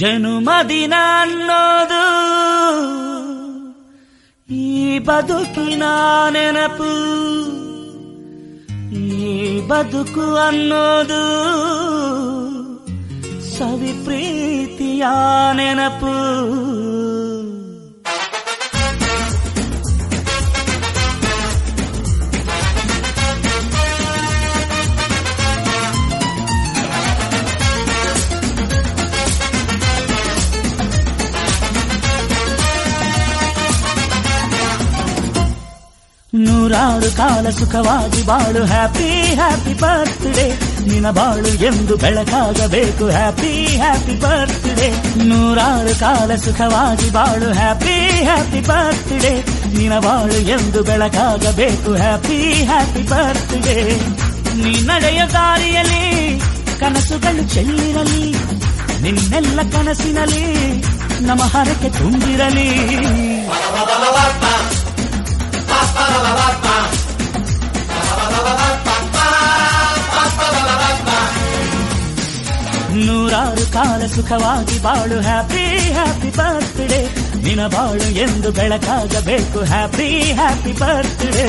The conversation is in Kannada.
ಜನುಮದಿನ ಅನ್ನೋದು ಈ ಬದುಕಿನ ನೆನಪು, ಈ ಬದುಕು ಅನ್ನೋದು ಸವಿ ಪ್ರೀತಿಯ ನೆನಪು. ನೂರಾರು ಕಾಲ ಸುಖವಾಗಿ ಬಾಳು, ಹ್ಯಾಪಿ ಹ್ಯಾಪಿ ಬರ್ತ್ಡೇ, ನಿನ ಬಾಳು ಎಂದು ಬೆಳಕಾಗಬೇಕು, ಹ್ಯಾಪಿ ಹ್ಯಾಪಿ ಬರ್ತ್ಡೇ. ನೂರಾರು ಕಾಲ ಸುಖವಾಗಿ ಬಾಳು, ಹ್ಯಾಪಿ ಹ್ಯಾಪಿ ಬರ್ತ್ಡೇ, ನಿನ ಬಾಳು ಎಂದು ಬೆಳಕಾಗಬೇಕು, ಹ್ಯಾಪಿ ಹ್ಯಾಪಿ ಬರ್ತ್ಡೇ. ನೀ ನಡೆಯ ದಾರಿಯಲ್ಲಿ ಕನಸುಗಳು ಚೆಲ್ಲಿರಲಿ, ನಿನ್ನೆಲ್ಲ ಕನಸಿನಲ್ಲಿ ನಮ್ಮ ಹರಕೆ ತುಂಬಿರಲಿ. ನೂರಾರು ಕಾಲ ಸುಖವಾಗಿ ಬಾಳು, ಹ್ಯಾಪಿ ಹ್ಯಾಪಿ ಬರ್ತ್ಡೇ, ನಿನ ಬಾಳು ಎಂದು ಬೆಳಕಾಗಬೇಕು, ಹ್ಯಾಪಿ ಹ್ಯಾಪಿ ಬರ್ತ್ಡೇ.